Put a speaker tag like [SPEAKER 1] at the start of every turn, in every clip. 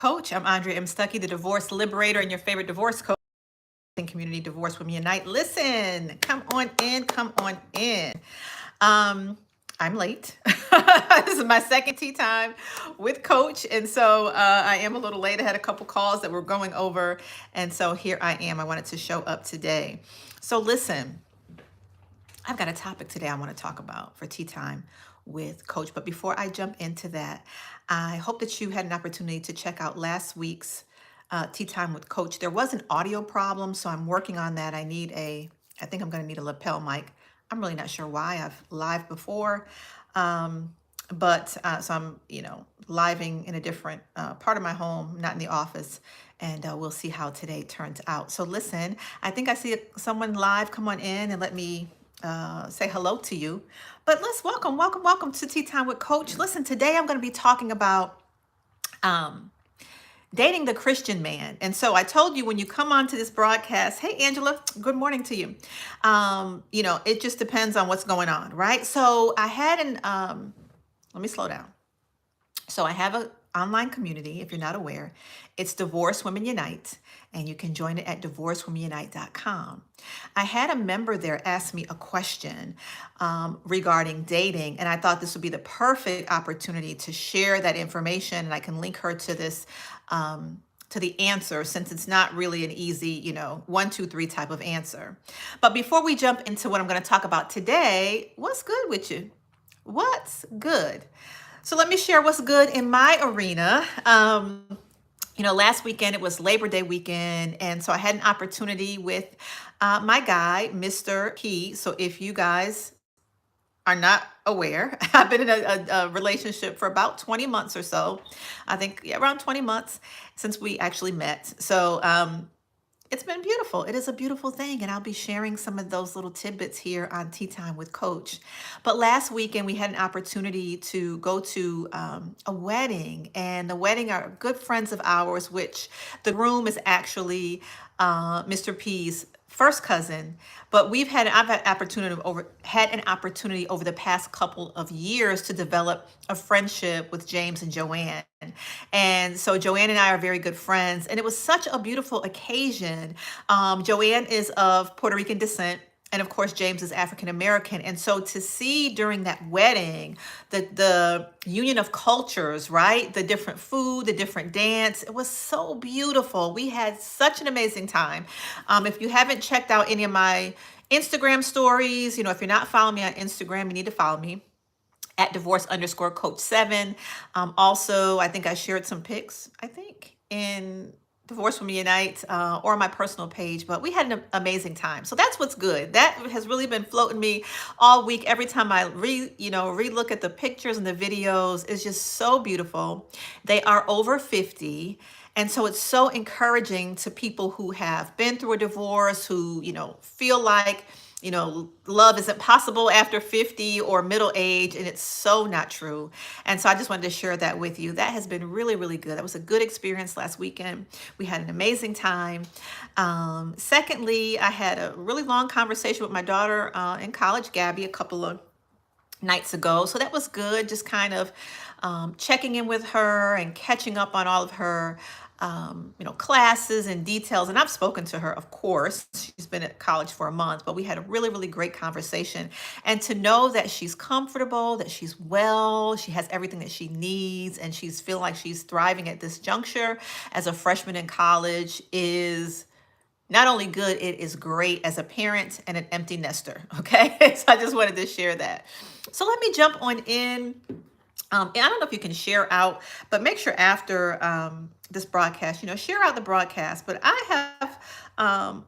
[SPEAKER 1] Coach. I'm Andrea M. Stuckey, the divorce liberator and your favorite divorce coach in Community Divorce Women Unite. Listen, come on in, come on in. I'm late. This is my second tea time with Coach, and so I am a little late. I had a couple calls that we're going over, and so here I am. I wanted to show up today. So listen, I've got a topic today I want to talk about for tea time with Coach. But before I jump into that, I hope that you had an opportunity to check out last week's Tea Time with Coach. There was an audio problem, so I'm working on that. I think I'm going to need a lapel mic. I'm really not sure why. I've live before, but so I'm, living in a different part of my home, not in the office, and we'll see how today turns out. So listen, I think I see someone live. Come on in and let me say hello to you. But let's welcome to Tea Time with Coach. Listen, today I'm going to be talking about um, dating the Christian man. And so I told you when you come on to this broadcast, hey, Angela, good morning to you. It just depends on what's going on, right? So I had let me slow down. So I have an online community, if you're not aware. It's Divorce Women Unite, and you can join it at divorcewomenunite.com. I had a member there ask me a question regarding dating, and I thought this would be the perfect opportunity to share that information, and I can link her to this to the answer, since it's not really an easy, 1, 2, 3 type of answer. But before we jump into what I'm going to talk about today, what's good with you? What's good? So let me share what's good in my arena. Last weekend it was Labor Day weekend, and so I had an opportunity with my guy, Mr. P. So if you guys are not aware, I've been in a relationship for about 20 months or so. I think around 20 months since we actually met. So it's been beautiful. It is a beautiful thing. And I'll be sharing some of those little tidbits here on Tea Time with Coach. But last weekend, we had an opportunity to go to a wedding. And the wedding are good friends of ours, which the groom is actually Mr. P's first cousin. But I've had an opportunity over the past couple of years to develop a friendship with James and Joanne. And so Joanne and I are very good friends, and it was such a beautiful occasion. Joanne is of Puerto Rican descent, and of course James is African American. And so to see during that wedding the union of cultures, right? The different food, the different dance, it was so beautiful. We had such an amazing time. If you haven't checked out any of my Instagram stories, if you're not following me on Instagram, you need to follow me at divorce_coach7. Also, I think I shared some pics, in Divorce Women Unite or my personal page, but we had an amazing time. So that's what's good. That has really been floating me all week. Every time I re-look at the pictures and the videos, it's just so beautiful. They are over 50. And so it's so encouraging to people who have been through a divorce, who, feel like, love isn't possible after 50 or middle age, and it's so not true. And so I just wanted to share that with you. That has been really, really good. That was a good experience last weekend. We had an amazing time. Secondly, I had a really long conversation with my daughter in college, Gabby, a couple of nights ago. So that was good, just kind of checking in with her and catching up on all of her classes and details. And I've spoken to her, of course. She's been at college for a month, but we had a really, really great conversation. And to know that she's comfortable, that she's well, she has everything that she needs, and she's feeling like she's thriving at this juncture as a freshman in college is not only good, it is great as a parent and an empty nester. Okay. So I just wanted to share that. So let me jump on in. And I don't know if you can share out, but make sure after this broadcast, share out the broadcast. But I have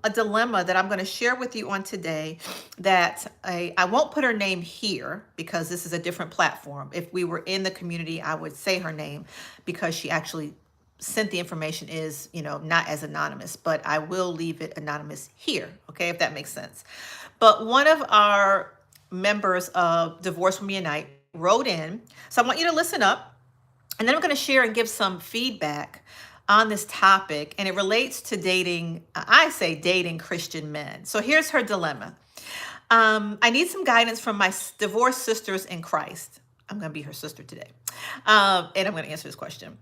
[SPEAKER 1] a dilemma that I'm going to share with you on today that I won't put her name here because this is a different platform. If we were in the community, I would say her name because she actually sent the information is, not as anonymous, but I will leave it anonymous here. Okay. If that makes sense. But one of our members of Divorce Women Unite wrote in. So I want you to listen up, and then I'm going to share and give some feedback on this topic. And it relates to dating, I say dating Christian men. So here's her dilemma. I need some guidance from my divorced sisters in Christ. I'm going to be her sister today. And I'm going to answer this question.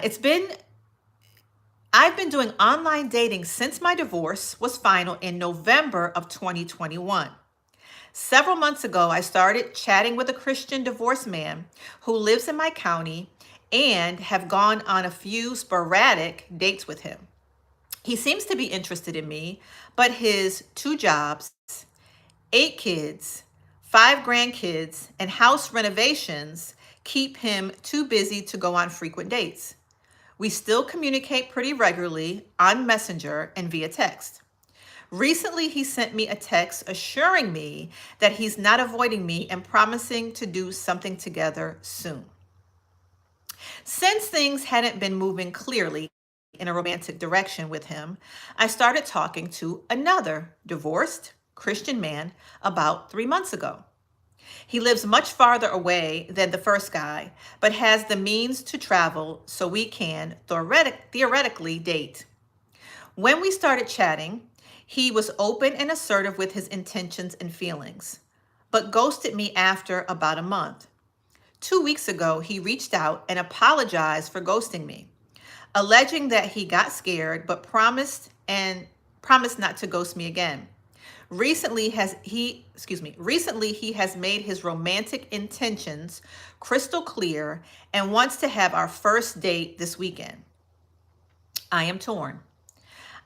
[SPEAKER 1] It's been I've been doing online dating since my divorce was final in November of 2021. Several months ago, I started chatting with a Christian divorced man who lives in my county and have gone on a few sporadic dates with him. He seems to be interested in me, but his 2 jobs, 8 kids, 5 grandkids, and house renovations keep him too busy to go on frequent dates. We still communicate pretty regularly on Messenger and via text. Recently, he sent me a text assuring me that he's not avoiding me and promising to do something together soon. Since things hadn't been moving clearly in a romantic direction with him, I started talking to another divorced Christian man about 3 months ago. He lives much farther away than the first guy, but has the means to travel so we can theoretically date. When we started chatting, he was open and assertive with his intentions and feelings, but ghosted me after about a month. 2 weeks ago, he reached out and apologized for ghosting me, alleging that he got scared but promised not to ghost me again. Recently he has made his romantic intentions crystal clear and wants to have our first date this weekend. I am torn.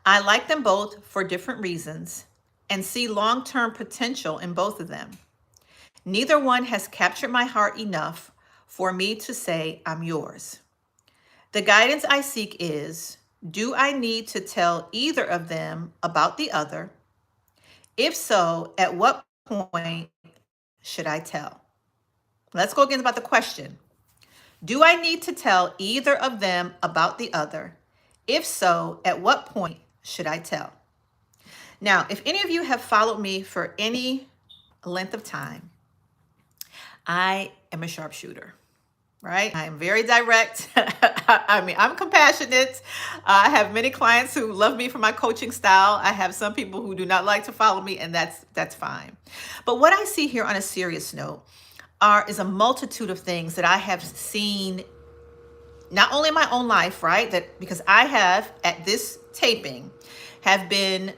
[SPEAKER 1] I like them both for different reasons and see long-term potential in both of them. Neither one has captured my heart enough for me to say I'm yours. The guidance I seek is, do I need to tell either of them about the other? If so, at what point should I tell? Let's go again about the question. Do I need to tell either of them about the other? If so, at what point should I tell? Now, if any of you have followed me for any length of time, I am a sharpshooter, right? I am very direct. I'm compassionate. I have many clients who love me for my coaching style. I have some people who do not like to follow me, and that's fine. But what I see here on a serious note is a multitude of things that I have seen, not only in my own life, right? That because I have, at this taping, have been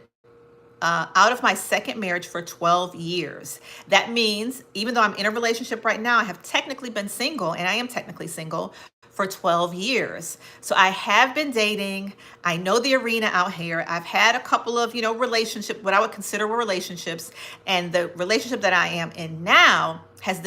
[SPEAKER 1] out of my second marriage for 12 years. That means even though I'm in a relationship right now, I have technically been single, and I am technically single for 12 years. So I have been dating. I know the arena out here. I've had a couple of, relationship, what I would consider were relationships. And the relationship that I am in now has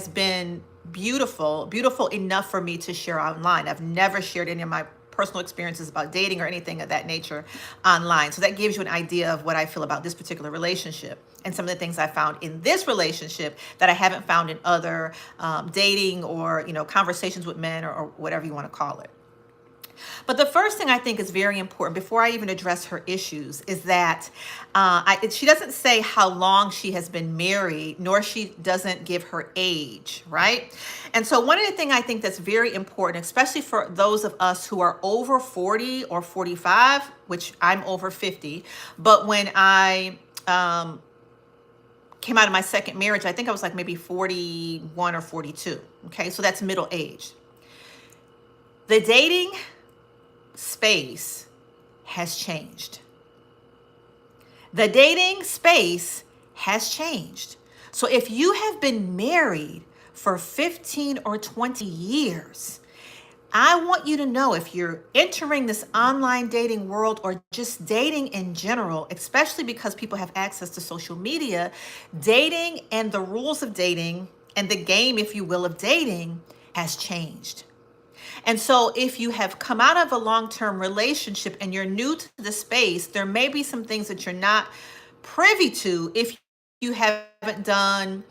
[SPEAKER 1] been beautiful enough for me to share online. I've never shared any of my personal experiences about dating or anything of that nature online. So that gives you an idea of what I feel about this particular relationship and some of the things I found in this relationship that I haven't found in other dating or, conversations with men or whatever you want to call it. But the first thing I think is very important before I even address her issues is that she doesn't say how long she has been married, nor she doesn't give her age, right? And so one of the things I think that's very important, especially for those of us who are over 40 or 45, which I'm over 50, but when I came out of my second marriage, I think I was like maybe 41 or 42, okay? So that's middle age. The dating space has changed. The dating space has changed. So if you have been married for 15 or 20 years, I want you to know, if you're entering this online dating world or just dating in general, especially because people have access to social media, dating and the rules of dating and the game, if you will, of dating has changed. And so if you have come out of a long-term relationship and you're new to the space, there may be some things that you're not privy to if you haven't done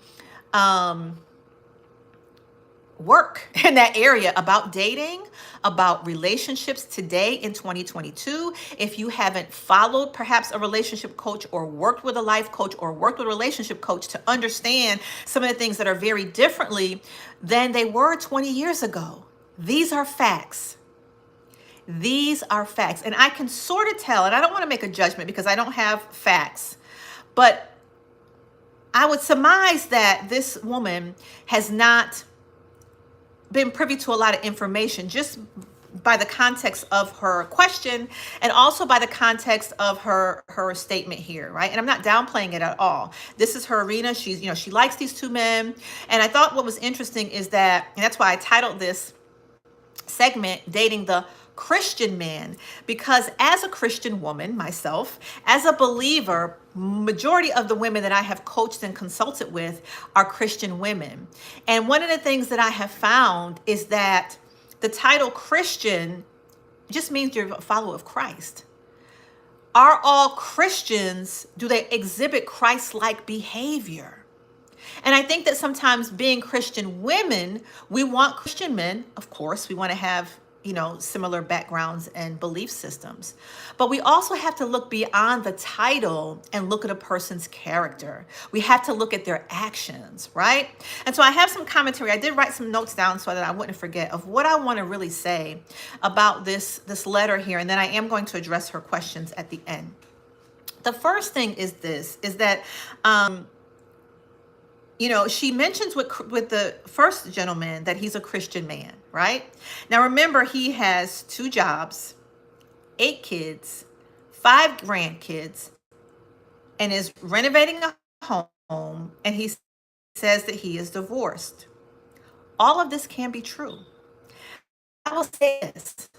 [SPEAKER 1] work in that area about dating, about relationships today in 2022. If you haven't followed perhaps a relationship coach or worked with a life coach or worked with a relationship coach to understand some of the things that are very differently than they were 20 years ago. These are facts. These are facts. And I can sort of tell, and I don't want to make a judgment because I don't have facts, but I would surmise that this woman has not been privy to a lot of information just by the context of her question and also by the context of her statement here, right? And I'm not downplaying it at all. This is her arena. She's, she likes these two men. And I thought what was interesting is that, and that's why I titled this segment Dating the Christian Man, because as a Christian woman myself, as a believer, majority of the women that I have coached and consulted with are Christian women. And one of the things that I have found is that the title Christian just means you're a follower of Christ. Are all Christians, do they exhibit Christ-like behavior? And I think that sometimes being Christian women, we want Christian men, of course, we want to have, similar backgrounds and belief systems. But we also have to look beyond the title and look at a person's character. We have to look at their actions, right? And so I have some commentary. I did write some notes down so that I wouldn't forget of what I want to really say about this letter here. And then I am going to address her questions at the end. The first thing is that she mentions with the first gentleman that he's a Christian man, right? Now, remember, he has 2 jobs, 8 kids, 5 grandkids, and is renovating a home, and he says that he is divorced. All of this can be true. I will say this.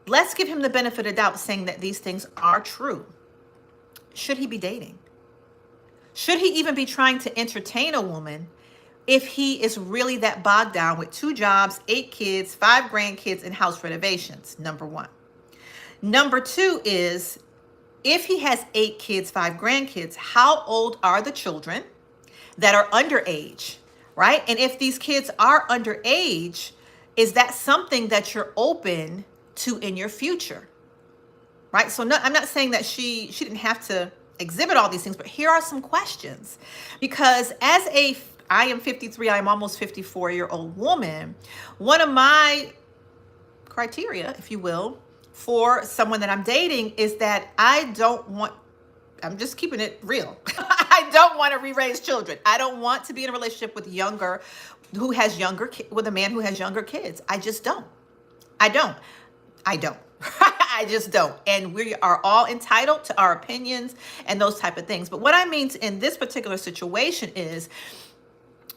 [SPEAKER 1] Let's give him the benefit of doubt saying that these things are true. Should he be dating? Should he even be trying to entertain a woman if he is really that bogged down with 2 jobs, 8 kids, 5 grandkids, and house renovations? Number one. Number two is, if he has 8 kids, 5 grandkids, how old are the children that are underage, right? And if these kids are underage, is that something that you're open to in your future, right? So I'm not saying that she didn't have to exhibit all these things, but here are some questions. Because I am 53, I am almost 54-year-old woman, one of my criteria, if you will, for someone that I'm dating is that I'm just keeping it real. I don't want to re-raise children. I don't want to be in a relationship with a man who has younger kids. I just don't. I don't. I just don't. And we are all entitled to our opinions and those type of things. But what I mean in this particular situation is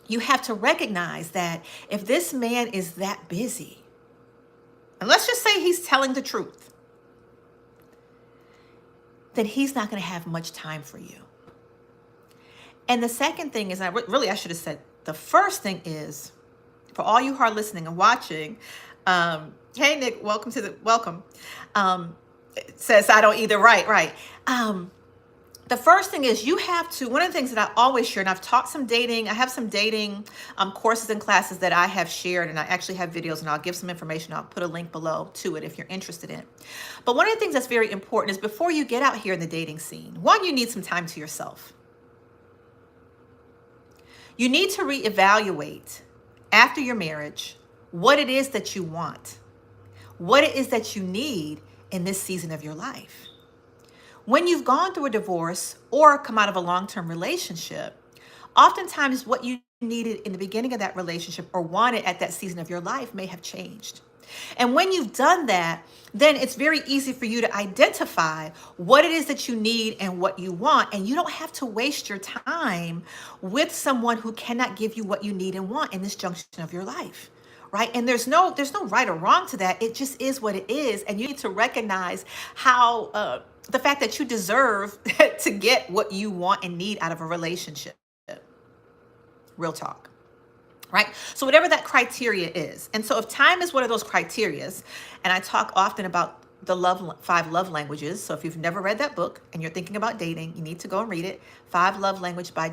[SPEAKER 1] you have to recognize that if this man is that busy, and let's just say he's telling the truth, then he's not going to have much time for you. And the second thing is, I should have said, the first thing is, for all you who are listening and watching, hey, Nick, welcome. It says I don't either. Right. The first thing is you have to, one of the things that I always share, and I've taught some dating, I have some dating courses and classes that I have shared, and I actually have videos, and I'll give some information. I'll put a link below to it if you're interested in. But one of the things that's very important is before you get out here in the dating scene, one, you need some time to yourself. You need to reevaluate after your marriage what it is that you want, what it is that you need in this season of your life. When you've gone through a divorce or come out of a long-term relationship, oftentimes what you needed in the beginning of that relationship or wanted at that season of your life may have changed. And when you've done that, then it's very easy for you to identify what it is that you need and what you want. And you don't have to waste your time with someone who cannot give you what you need and want in this junction of your life. Right? And there's no right or wrong to that. It just is what it is. And you need to recognize how the fact that you deserve to get what you want and need out of a relationship. Real talk. Right? So whatever that criteria is. And so if time is one of those criterias, and I talk often about the 5 love languages. So if you've never read that book and you're thinking about dating, you need to go and read it. 5 Love Language by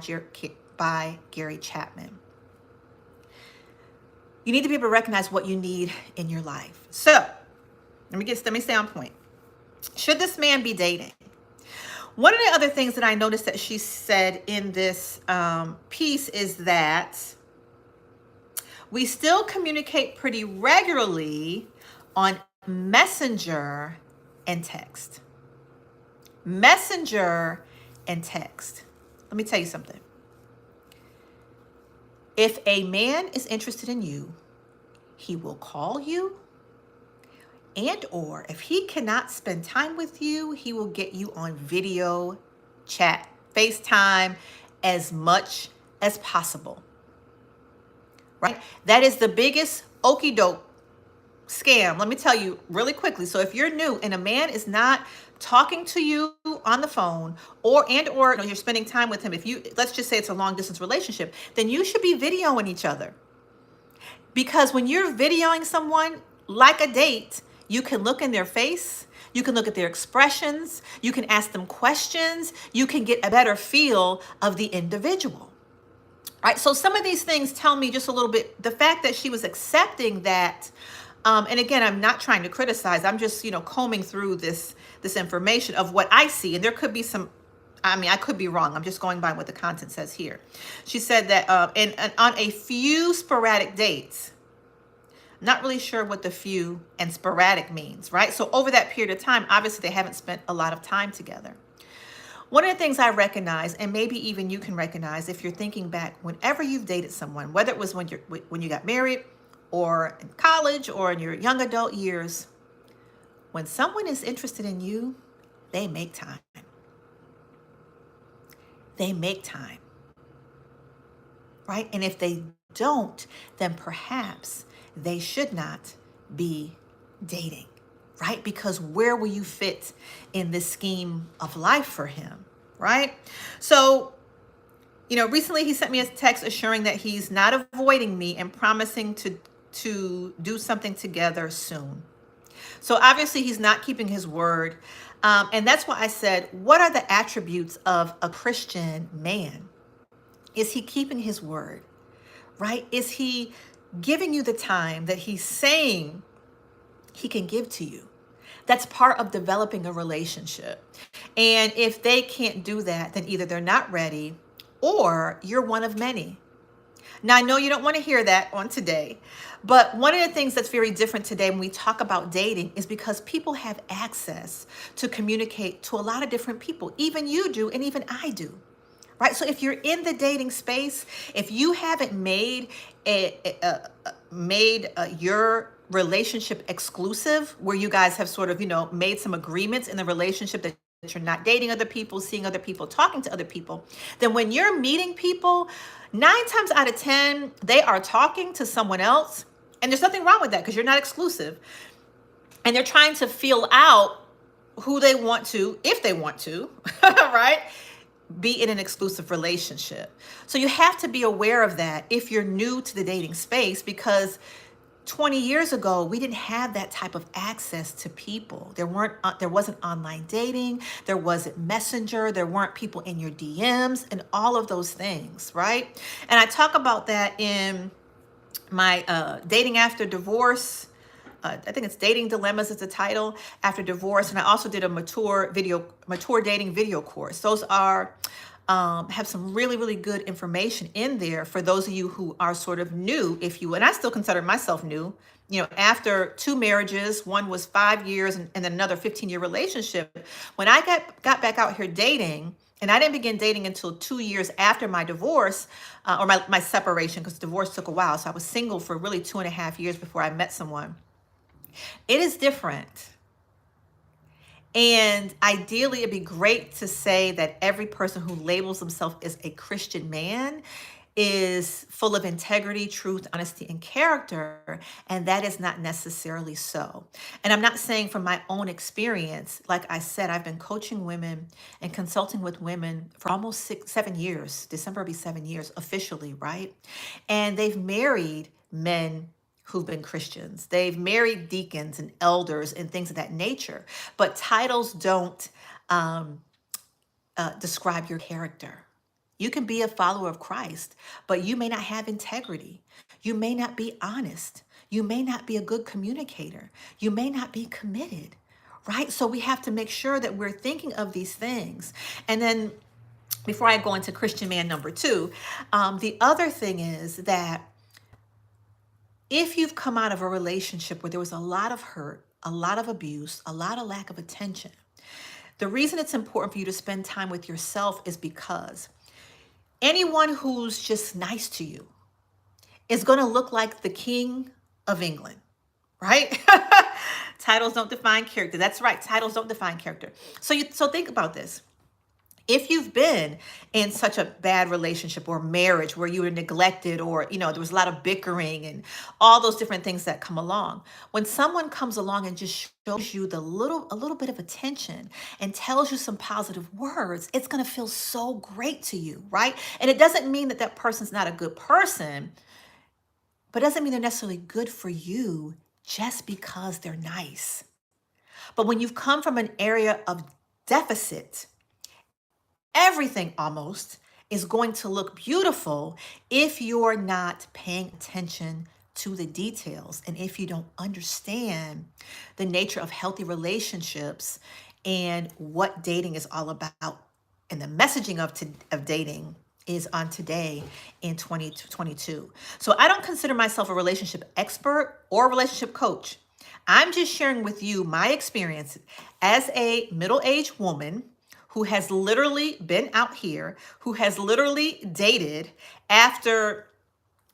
[SPEAKER 1] Gary Chapman. You need to be able to recognize what you need in your life. So let me stay on point. Should this man be dating? One of the other things that I noticed that she said in this piece is that we still communicate pretty regularly on Messenger and text. Messenger and text. Let me tell you something. If a man is interested in you, he will call you, And or if he cannot spend time with you, he will get you on video chat, FaceTime as much as possible, right? That is the biggest okey doke scam. Let me tell you really quickly. So if you're new and a man is not talking to you on the phone or you're spending time with him, if you, let's just say it's a long distance relationship, then you should be videoing each other. Because when you're videoing someone like a date, you can look in their face, you can look at their expressions, you can ask them questions, you can get a better feel of the individual. Right? So some of these things tell me just a little bit, the fact that she was accepting that, and again, I'm not trying to criticize, I'm just, combing through this information of what I see. And there could be some, I could be wrong. I'm just going by what the content says here. She said that on a few sporadic dates, not really sure what the few and sporadic means, right? So over that period of time, obviously they haven't spent a lot of time together. One of the things I recognize, and maybe even you can recognize if you're thinking back, whenever you've dated someone, whether it was when you got married or in college or in your young adult years, when someone is interested in you, they make time. They make time, right? And if they don't, then perhaps they should not be dating, right? Because where will you fit in this scheme of life for him, right? So, recently he sent me a text assuring that he's not avoiding me and promising to do something together soon. So obviously he's not keeping his word. And that's why I said, what are the attributes of a Christian man? Is he keeping his word, right? Is he giving you the time that he's saying he can give to you? That's part of developing a relationship. And if they can't do that, then either they're not ready or you're one of many. Now, I know you don't want to hear that on today, but one of the things that's very different today when we talk about dating is because people have access to communicate to a lot of different people. Even you do, and even I do. Right? So if you're in the dating space, if you haven't made your relationship exclusive, where you guys have sort of, made some agreements in the relationship that you're not dating other people, seeing other people, talking to other people, then when you're meeting people, 9 times out of 10, they are talking to someone else. And there's nothing wrong with that because you're not exclusive. And they're trying to feel out who they want to, if they want to, right? Be in an exclusive relationship. So you have to be aware of that if you're new to the dating space, because 20 years ago, we didn't have that type of access to people. There wasn't online dating. There wasn't Messenger. There weren't people in your DMs and all of those things, right? And I talk about that in my Dating After Divorce. I think it's Dating Dilemmas is the title, after divorce. And I also did a mature dating video course. Those are have some really, really good information in there for those of you who are sort of new, if you, and I still consider myself new, after 2 marriages, one was 5 years and then another 15-year relationship. When I got back out here dating, and I didn't begin dating until 2 years after my divorce or my separation, because divorce took a while. So I was single for really 2.5 years before I met someone. It is different. And ideally, it'd be great to say that every person who labels themselves as a Christian man is full of integrity, truth, honesty, and character. And that is not necessarily so. And I'm not saying from my own experience. Like I said, I've been coaching women and consulting with women for almost 7 years. December will be 7 years officially, right? And they've married men who've been Christians. They've married deacons and elders and things of that nature. But titles don't describe your character. You can be a follower of Christ, but you may not have integrity. You may not be honest. You may not be a good communicator. You may not be committed, right? So we have to make sure that we're thinking of these things. And then before I go into Christian man number 2, the other thing is that if you've come out of a relationship where there was a lot of hurt, a lot of abuse, a lot of lack of attention, the reason it's important for you to spend time with yourself is because anyone who's just nice to you is going to look like the King of England, right? Titles don't define character. That's right. Titles don't define character. So think about this. If you've been in such a bad relationship or marriage where you were neglected, or there was a lot of bickering and all those different things that come along, when someone comes along and just shows you a little bit of attention and tells you some positive words, it's going to feel so great to you, right? And it doesn't mean that that person's not a good person, but it doesn't mean they're necessarily good for you just because they're nice. But when you've come from an area of deficit, everything almost is going to look beautiful if you're not paying attention to the details, and if you don't understand the nature of healthy relationships and what dating is all about, and the messaging of dating is on today in 2022. So I don't consider myself a relationship expert or relationship coach. I'm just sharing with you my experience as a middle-aged woman who has literally been out here, who has literally dated after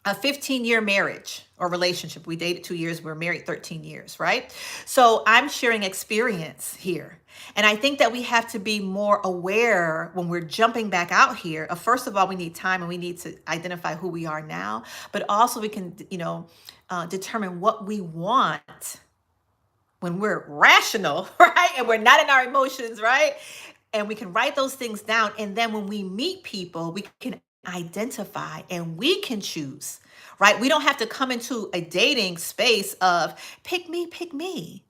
[SPEAKER 1] a 15-year marriage or relationship. We dated 2 years, we were married 13 years, right? So I'm sharing experience here. And I think that we have to be more aware when we're jumping back out here. First of all, we need time and we need to identify who we are now, but also we can, determine what we want when we're rational, right? And we're not in our emotions, right? And we can write those things down. And then when we meet people, we can identify and we can choose, right? We don't have to come into a dating space of pick me,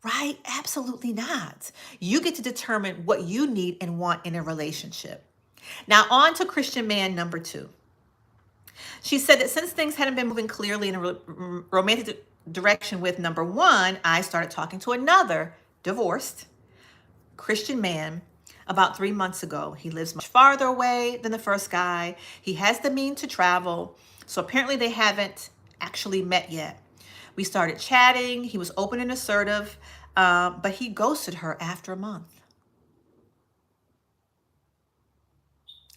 [SPEAKER 1] right? Absolutely not. You get to determine what you need and want in a relationship. Now, on to Christian man number 2. She said that since things hadn't been moving clearly in a romantic direction with number 1, I started talking to another divorced Christian man about 3 months ago. He lives much farther away than the first guy. He has the means to travel. So apparently they haven't actually met yet. We started chatting. He was open and assertive, but he ghosted her after a month.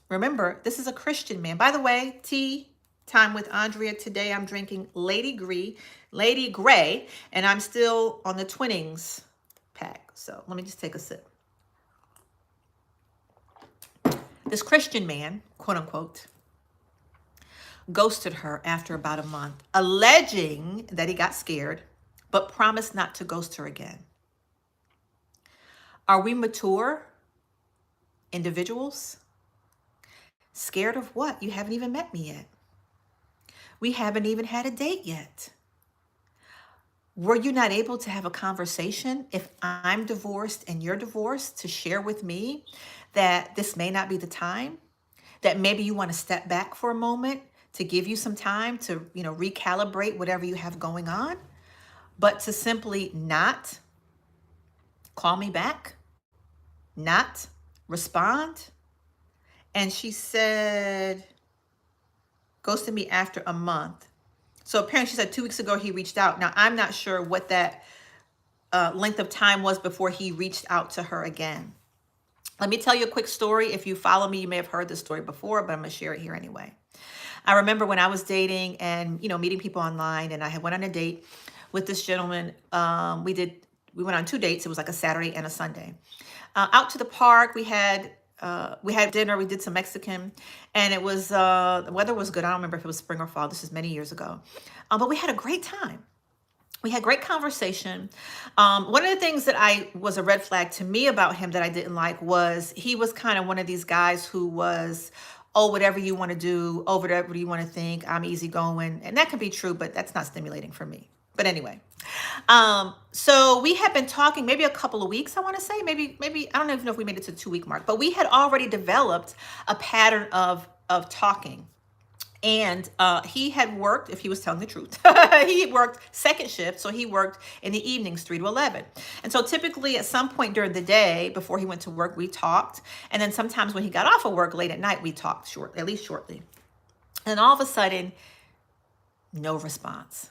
[SPEAKER 1] Remember, this is a Christian man. By the way, tea time with Andrea today. I'm drinking Lady Grey, and I'm still on the Twinings pack. So let me just take a sip. This Christian man, quote unquote, ghosted her after about a month, alleging that he got scared, but promised not to ghost her again. Are we mature individuals? Scared of what? You haven't even met me yet. We haven't even had a date yet. Were you not able to have a conversation if I'm divorced and you're divorced to share with me that this may not be the time, that maybe you want to step back for a moment to give you some time to, recalibrate whatever you have going on, but to simply not call me back, not respond? And she said, ghosted me after a month. So apparently she said 2 weeks ago he reached out. Now, I'm not sure what that length of time was before he reached out to her again. Let me tell you a quick story. If you follow me, you may have heard this story before, but I'm going to share it here anyway. I remember when I was dating and, meeting people online, and I had went on a date with this gentleman. We went on 2 dates. It was like a Saturday and a Sunday. Out to the park, we had dinner. We did some Mexican, and it was the weather was good. I don't remember if it was spring or fall. This is many years ago, but we had a great time. We had great conversation. One of the things that was a red flag to me about him that I didn't like was he was kind of one of these guys who was, oh, whatever you want to do, oh, whatever you want to think, I'm easygoing. And that can be true, but that's not stimulating for me. But anyway, so we had been talking maybe a couple of weeks, I want to say, maybe, I don't even know if we made it to the 2-week mark, but we had already developed a pattern of talking. And he had worked, if he was telling the truth, he worked second shift. So he worked in the evenings, 3 to 11. And so typically at some point during the day before he went to work, we talked. And then sometimes when he got off of work late at night, we talked at least shortly. And all of a sudden, no response.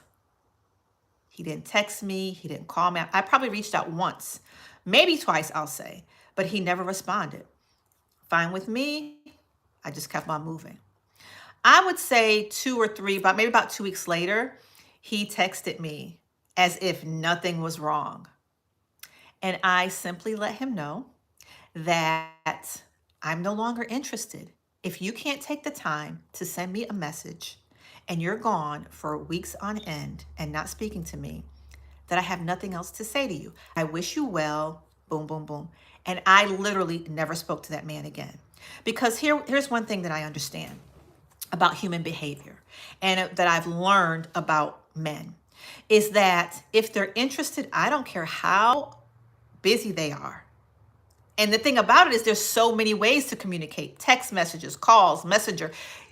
[SPEAKER 1] He didn't text me. He didn't call me. I probably reached out once, maybe twice, I'll say, but he never responded. Fine with me. I just kept on moving. I would say 2 or 3, maybe about 2 weeks later, he texted me as if nothing was wrong. And I simply let him know that I'm no longer interested. If you can't take the time to send me a message and you're gone for weeks on end and not speaking to me, that I have nothing else to say to you. I wish you well, boom, boom, boom. And I literally never spoke to that man again. Because here's one thing that I understand about human behavior and that I've learned about men is that if they're interested, I don't care how busy they are. And the thing about it is there's so many ways to communicate: text messages, calls, messenger.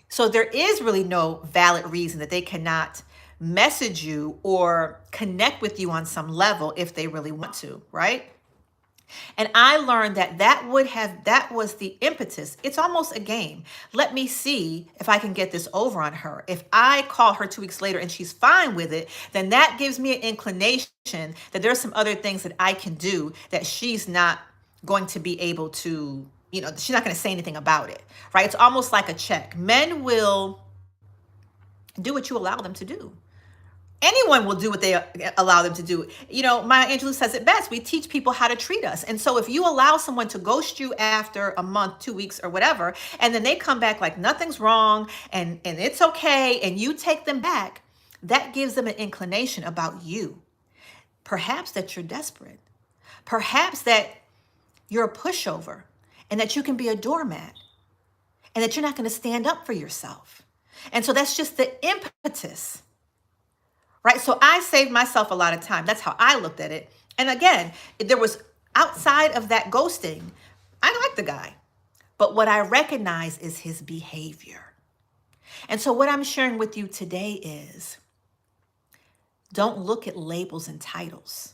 [SPEAKER 1] So there is really no valid reason that they cannot message you or connect with you on some level if they really want to, right? And I learned that that was the impetus. It's almost a game. Let me see if I can get this over on her. If I call her 2 weeks later and she's fine with it, then that gives me an inclination that there's some other things that I can do that she's not going to be able to, she's not going to say anything about it, right? It's almost like a check. Men will do what you allow them to do. Anyone will do what they allow them to do. Maya Angelou says it best. We teach people how to treat us. And so if you allow someone to ghost you after a month, 2 weeks, or whatever, and then they come back like nothing's wrong and it's okay, and you take them back, that gives them an inclination about you. Perhaps that you're desperate. Perhaps that you're a pushover and that you can be a doormat and that you're not going to stand up for yourself. And so that's just the impetus. Right? So I saved myself a lot of time. That's how I looked at it. And again, there was outside of that ghosting, I like the guy. But what I recognize is his behavior. And so what I'm sharing with you today is don't look at labels and titles.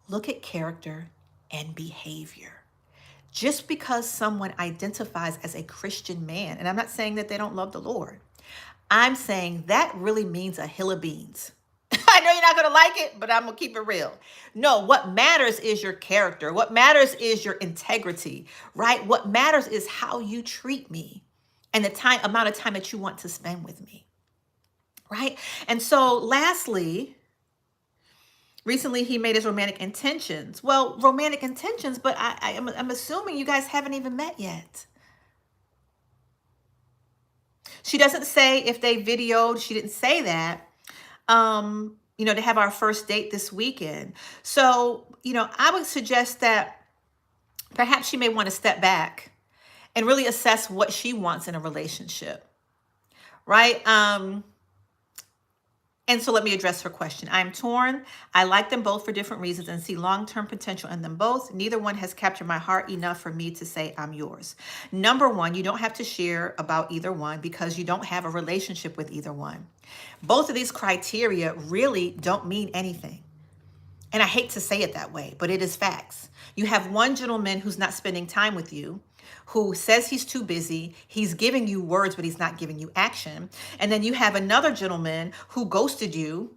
[SPEAKER 1] Look at character and behavior. Just because someone identifies as a Christian man, and I'm not saying that they don't love the Lord, I'm saying that really means a hill of beans. I know you're not going to like it, but I'm going to keep it real. No, what matters is your character. What matters is your integrity, right? What matters is how you treat me and the amount of time that you want to spend with me, right? And so lastly, recently he made his romantic intentions. Well, romantic intentions, but I'm assuming you guys haven't even met yet. She doesn't say if they videoed. She didn't say that, to have our first date this weekend. So, I would suggest that perhaps she may want to step back and really assess what she wants in a relationship, right? And so let me address her question. I'm torn. I like them both for different reasons and see long-term potential in them both. Neither one has captured my heart enough for me to say I'm yours. Number one, you don't have to share about either one because you don't have a relationship with either one. Both of these criteria really don't mean anything. And I hate to say it that way, but it is facts. You have one gentleman who's not spending time with you, who says he's too busy. He's giving you words, but he's not giving you action. And then you have another gentleman who ghosted you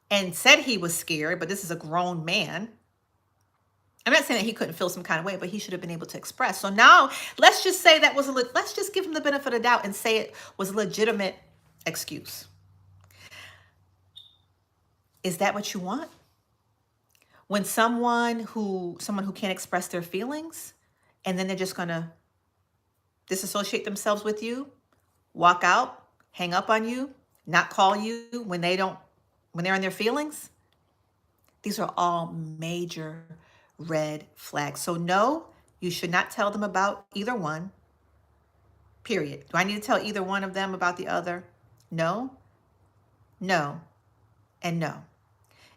[SPEAKER 1] and said he was scared, but this is a grown man. I'm not saying that he couldn't feel some kind of way, but he should have been able to express. So now let's just say let's just give him the benefit of the doubt and say it was a legitimate excuse. Is that what you want? When someone who can't express their feelings, and then they're just going to disassociate themselves with you, walk out, hang up on you, not call you when they're in their feelings. These are all major red flags. So no, you should not tell them about either one, period. Do I need to tell either one of them about the other? No, no, and no.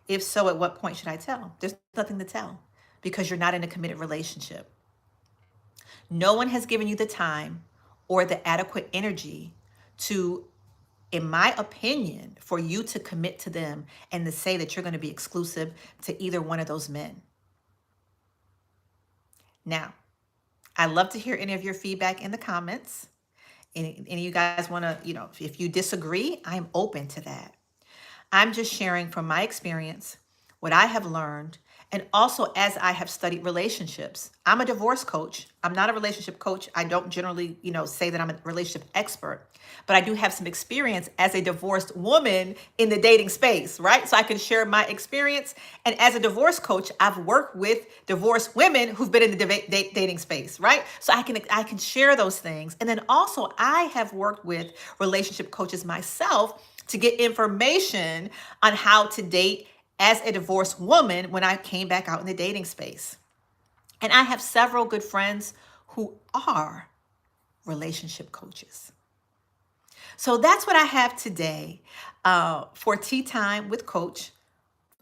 [SPEAKER 1] If so, at what point should I tell? There's nothing to tell because you're not in a committed relationship. No one has given you the time or the adequate energy to, in my opinion, for you to commit to them and to say that you're going to be exclusive to either one of those men. Now, I'd love to hear any of your feedback in the comments. Any of you guys want to, if you disagree, I'm open to that. I'm just sharing from my experience what I have learned And also, as I have studied relationships, I'm a divorce coach. I'm not a relationship coach. I don't generally, say that I'm a relationship expert, but I do have some experience as a divorced woman in the dating space, right? So I can share my experience. And as a divorce coach, I've worked with divorced women who've been in the dating space, right? So I can share those things. And then also, I have worked with relationship coaches myself to get information on how to date as a divorced woman when I came back out in the dating space. And I have several good friends who are relationship coaches. So that's what I have today for Tea Time with Coach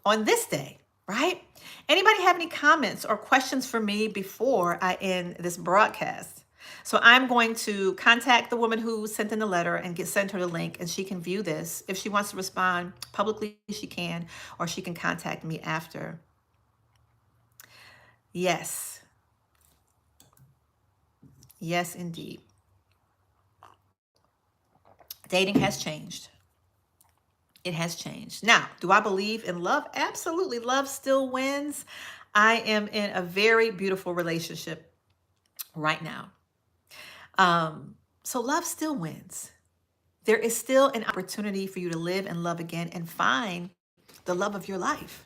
[SPEAKER 1] on this day, right? Anybody have any comments or questions for me before I end this broadcast? So I'm going to contact the woman who sent in the letter and send her the link, and she can view this. If she wants to respond publicly, she can, or she can contact me after. Yes. Yes, indeed. Dating has changed. It has changed. Now, do I believe in love? Absolutely. Love still wins. I am in a very beautiful relationship right now. So love still wins. There is still an opportunity for you to live and love again and find the love of your life.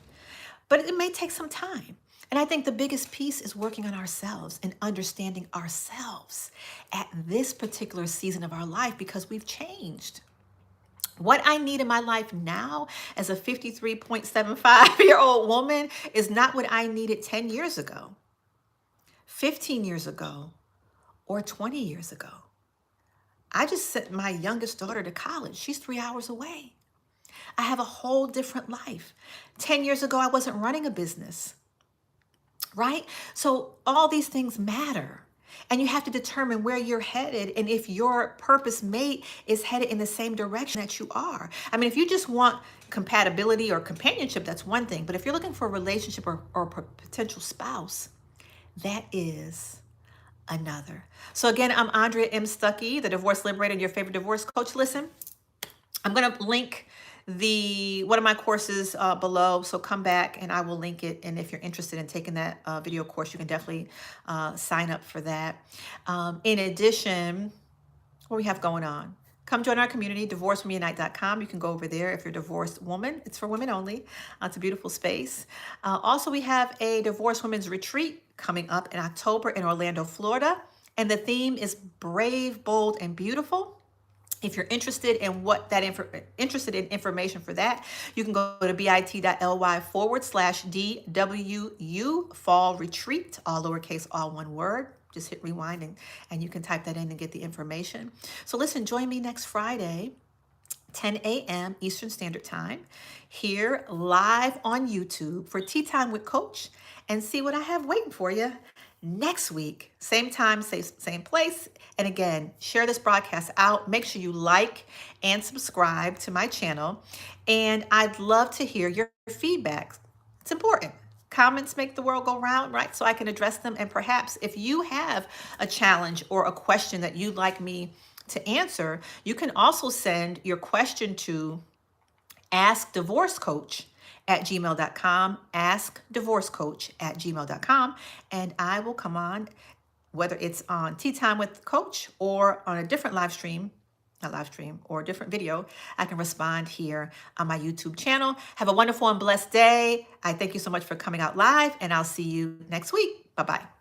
[SPEAKER 1] But it may take some time. And I think the biggest piece is working on ourselves and understanding ourselves at this particular season of our life, because we've changed. What I need in my life now as a 53.75-year-old woman is not what I needed 10 years ago, 15 years ago, or 20 years ago. I just sent my youngest daughter to college. She's 3 hours away. I have a whole different life. 10 years ago, I wasn't running a business, right? So all these things matter. And you have to determine where you're headed and if your purpose mate is headed in the same direction that you are. I mean, if you just want compatibility or companionship, that's one thing. But if you're looking for a relationship or potential spouse, that is another. So again, I'm Andrea M. Stuckey, the Divorce Liberator and your favorite divorce coach. Listen, I'm going to link one of my courses below, so come back and I will link it. And if you're interested in taking that video course, you can definitely sign up for that. In addition, what we have going on, come join our community, divorcewomenunite.com. You can go over there if you're a divorced woman. It's for women only. It's a beautiful space. Also, we have a Divorced Women's Retreat coming up in October in Orlando, Florida. And the theme is Brave, Bold, and Beautiful. If you're interested in information for that, you can go to bit.ly/DWU Fall Retreat, all lowercase, all one word. Just hit rewind and you can type that in and get the information. So listen, join me next Friday, 10 a.m. Eastern Standard Time, here live on YouTube for Tea Time with Coach, and see what I have waiting for you next week. Same time, same place. And again, share this broadcast out. Make sure you like and subscribe to my channel. And I'd love to hear your feedback. It's important. Comments make the world go round, right? So I can address them. And perhaps if you have a challenge or a question that you'd like me to answer, you can also send your question to askdivorcecoach@gmail.com, askdivorcecoach@gmail.com, and I will come on, whether it's on Tea Time with Coach or on a different or a different video. I can respond here on my YouTube channel. Have a wonderful and blessed day. I thank you so much for coming out live, and I'll see you next week. Bye-bye.